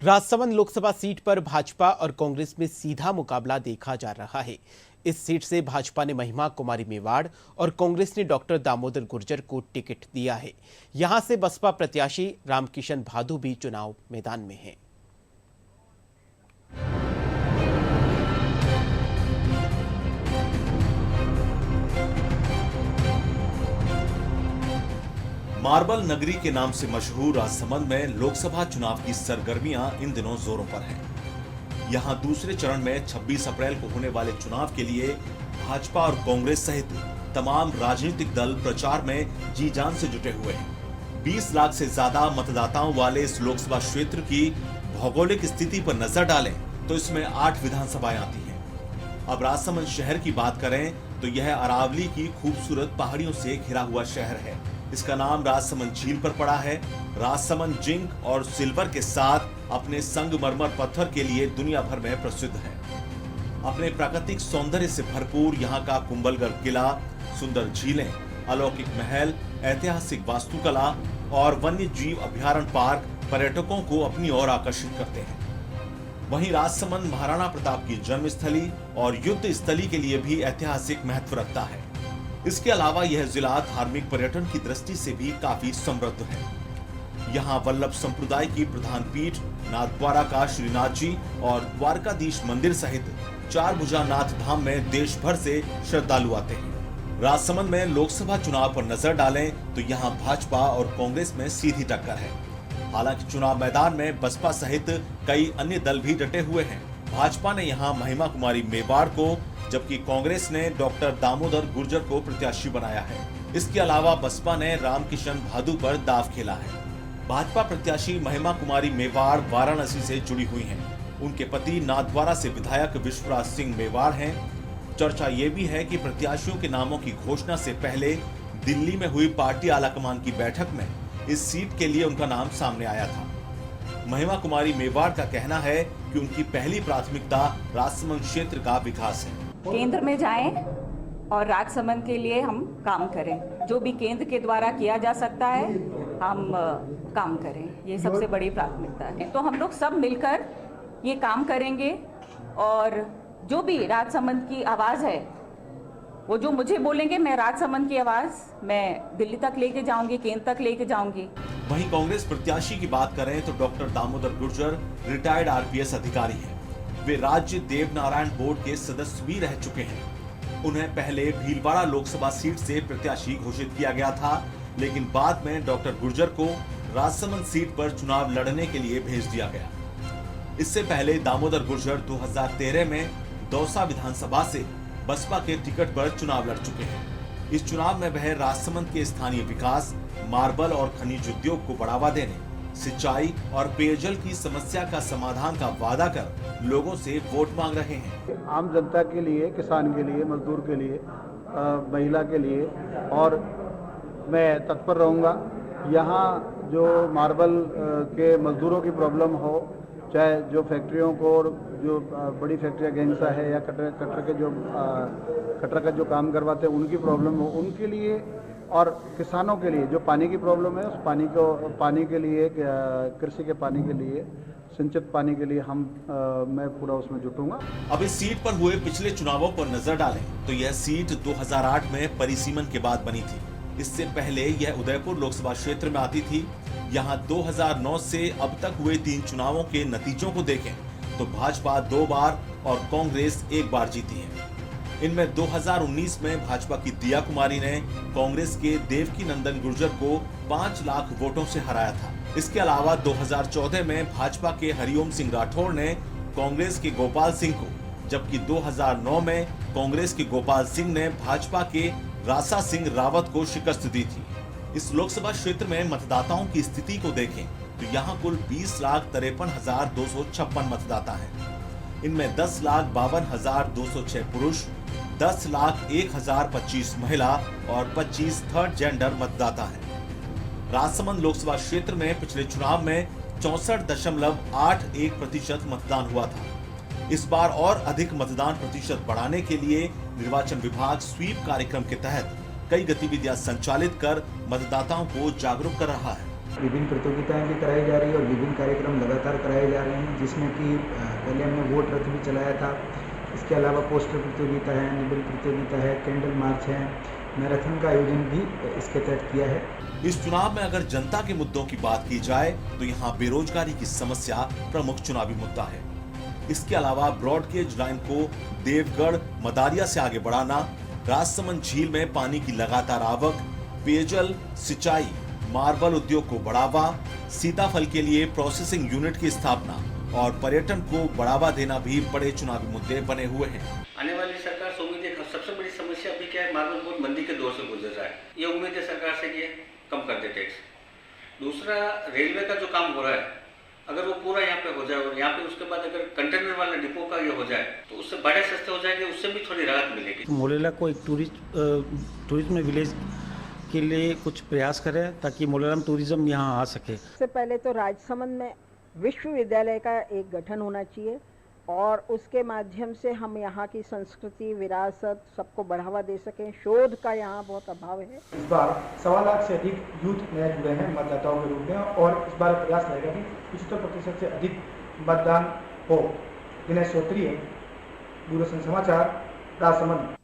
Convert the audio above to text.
Rajsamand Lok Sabha seat पर भाजपा और कांग्रेस में सीधा मुकाबला देखा जा रहा है। इस सीट से भाजपा ने महिमा कुमारी मेवाड़ और कांग्रेस ने डॉक्टर दामोदर गुर्जर को टिकट दिया है। यहां से बसपा प्रत्याशी रामकिशन भादु भी चुनाव मैदान में हैं। मार्बल नगरी के नाम से मशहूर राजसमंद में लोकसभा चुनाव की सरगर्मियां इन दिनों जोरों पर हैं। यहां दूसरे चरण में 26 अप्रैल को होने वाले चुनाव के लिए भाजपा और कांग्रेस सहित तमाम राजनीतिक दल प्रचार में जी जान से जुटे हुए हैं। 20 लाख से ज्यादा मतदाताओं वाले इस लोकसभा क्षेत्र की भौगोलिक स्थिति पर नजर डालें तो इसमें 8 विधानसभाएं आती हैं। अब राजसमंद शहर की बात करें तो यह अरावली की खूबसूरत पहाड़ियों से घिरा हुआ शहर है। इसका नाम राजसमंद झील पर पड़ा है। राजसमंद जिंक और सिल्वर के साथ अपने संगमरमर पत्थर के लिए दुनिया भर में प्रसिद्ध है। अपने प्राकृतिक सौंदर्य से भरपूर यहाँ का कुंभलगढ़ किला, सुंदर झीलें, अलौकिक महल, ऐतिहासिक वास्तुकला और वन्य जीव अभ्यारण्य पार्क पर्यटकों को अपनी ओर आकर्षित करते हैं। वहीं राजसमंद महाराणा प्रताप की जन्मस्थली और युद्ध स्थली के लिए भी ऐतिहासिक महत्व रखता है। इसके अलावा यह जिला धार्मिक पर्यटन की दृष्टि से भी काफी समृद्ध है। यहाँ वल्लभ संप्रदाय की प्रधान पीठ नाथद्वारा का श्रीनाथ जी और द्वारकाधीश मंदिर सहित चार भुजा नाथ धाम में देश भर से श्रद्धालु आते हैं। राजसमंद में लोकसभा चुनाव पर नजर डालें तो यहाँ भाजपा और कांग्रेस में सीधी टक्कर है। हालांकि चुनाव मैदान में बसपा सहित कई अन्य दल भी डटे हुए हैं। भाजपा ने यहाँ महिमा कुमारी मेवाड़ को, जबकि कांग्रेस ने डॉक्टर दामोदर गुर्जर को प्रत्याशी बनाया है। इसके अलावा बसपा ने रामकिशन भादु पर दांव खेला है। भाजपा प्रत्याशी महिमा कुमारी मेवाड़ वाराणसी से जुड़ी हुई हैं। उनके पति नाथद्वारा से विधायक विश्वराज सिंह मेवाड़ हैं। चर्चा ये भी है कि प्रत्याशियों के नामों की घोषणा से पहले दिल्ली में हुई पार्टी आलाकमान की बैठक में इस सीट के लिए उनका नाम सामने आया था। महिमा कुमारी मेवाड़ का कहना है कि उनकी पहली प्राथमिकता राजसमंद क्षेत्र का विकास है। केंद्र में जाएं और राजसमंद के लिए हम काम करें। जो भी केंद्र के द्वारा किया जा सकता है हम काम करें, ये सबसे बड़ी प्राथमिकता है। तो हम लोग सब मिलकर ये काम करेंगे और जो भी राजसमंद की आवाज़ है, वो जो मुझे बोलेंगे, मैं राजसमंद की आवाज़ मैं दिल्ली तक लेके जाऊंगी, केंद्र तक लेके जाऊंगी। वहीं कांग्रेस प्रत्याशी की बात करें तो doctor Damodar Gurjar retired RPS अधिकारी हैं। वे राज्य देवनारायण बोर्ड के सदस्य भी रह चुके हैं। उन्हें पहले भीलवाड़ा लोकसभा सीट से प्रत्याशी घोषित किया गया था, लेकिन बाद में डॉक्टर गुर्जर को राजसमंद सीट पर चुनाव लड़ने के लिए भेज दिया गया। इससे पहले दामोदर गुर्जर 2013 में दौसा विधानसभा से बसपा के टिकट पर चुनाव लड़ चुके हैं। इस चुनाव में वह राजसमंद के स्थानीय विकास, मार्बल और खनिज उद्योग को बढ़ावा देने, सिंचाई और पेयजल की समस्या का समाधान का वादा कर लोगों से वोट मांग रहे हैं। आम जनता के लिए, किसान के लिए, मजदूर के लिए, महिला के लिए और मैं तत्पर रहूँगा। यहाँ जो मार्बल के मजदूरों की प्रॉब्लम हो, चाहे जो फैक्ट्रियों को, जो बड़ी फैक्ट्रियाँ गेंगसा है या कटर का जो काम करवाते हैं उनकी प्रॉब्लम हो, उनके लिए और किसानों के लिए जो पानी की प्रॉब्लम है, उस पानी के लिए, कृषि के पानी के लिए, सिंचित पानी के लिए मैं पूरा उसमें जुटूंगा। अब इस सीट पर हुए पिछले चुनावों पर नजर डालें तो यह सीट 2008 में परिसीमन के बाद बनी थी। इससे पहले यह उदयपुर लोकसभा क्षेत्र में आती थी। यहाँ 2009 से अब तक हुए 3 चुनावों के नतीजों को देखें तो भाजपा 2 बार और कांग्रेस 1 बार जीती है। इनमें 2019 में भाजपा की दिया कुमारी ने कांग्रेस के देवकी नंदन गुर्जर को 5 लाख वोटों से हराया था। इसके अलावा 2014 में भाजपा के हरिओम सिंह राठौड़ ने कांग्रेस के गोपाल सिंह को, जबकि 2009 में कांग्रेस के गोपाल सिंह ने भाजपा के रासा सिंह रावत को शिकस्त दी थी। इस लोकसभा क्षेत्र में मतदाताओं की स्थिति को देखें तो यहाँ कुल 20,53,256 मतदाता हैं। इनमें 10,52,206 पुरुष, 10,01,025 महिला और 25 थर्ड जेंडर मतदाता हैं। राजसमंद लोकसभा क्षेत्र में पिछले चुनाव में 64.81% मतदान हुआ था। इस बार और अधिक मतदान प्रतिशत बढ़ाने के लिए निर्वाचन विभाग स्वीप कार्यक्रम के तहत कई गतिविधियां संचालित कर मतदाताओं को जागरूक कर रहा है। विभिन्न प्रतियोगिताएं भी कराई जा रही है और विभिन्न कार्यक्रम लगातार कराए जा रहे हैं, जिसमें कि पहले हमने वोट रथ भी चलाया था। इसके अलावा पोस्टर प्रतियोगिता है, निबल प्रतियोगिता है, कैंडल मार्च है, मैराथन का आयोजन भी इसके तहत किया है। इस चुनाव में अगर जनता के मुद्दों की बात की जाए तो यहाँ बेरोजगारी की समस्या प्रमुख चुनावी मुद्दा है। इसके अलावा ब्रॉडगेज लाइन को देवगढ़ मदारिया से आगे बढ़ाना, राजसमंद झील में पानी की लगातार आवक, पेयजल, सिंचाई, मार्बल उद्योग को बढ़ावा, सीताफल के लिए प्रोसेसिंग यूनिट की स्थापना और पर्यटन को बढ़ावा देना भी बड़े चुनावी मुद्दे बने हुए हैं। आने वाली सरकार से उम्मीद है, सबसे बड़ी समस्या अभी क्या है, मार्बल बहुत मंदी के दौर से गुजर रहा है। ये उम्मीद है सरकार से कि कम कर दे टैक्स। दूसरा, रेलवे का जो काम हो रहा है, अगर वो पूरा यहाँ पे हो जाए और यहाँ पे उसके बाद अगर कंटेनर वाला डिपो का ये हो जाए तो उससे बड़े सस्ते हो जाएंगे, उससे भी थोड़ी राहत मिलेगी। मोलेला को एक टूरिज्म विलेज के लिए कुछ प्रयास करें ताकि मोलेला में टूरिज्म यहाँ आ सके। सबसे पहले तो राजसमंद में विश्वविद्यालय का एक गठन होना चाहिए और उसके माध्यम से हम यहाँ की संस्कृति, विरासत सबको बढ़ावा दे सकें। शोध का यहाँ बहुत अभाव है। इस बार 1.25 लाख से अधिक यूथ नए जुड़े हैं मतदाताओं के रूप में और इस बार प्रयास रहेगा कि 75% से अधिक मतदान हो। दिनेश श्रोत्रिय, दूरदर्शन समाचार, राजसमंद।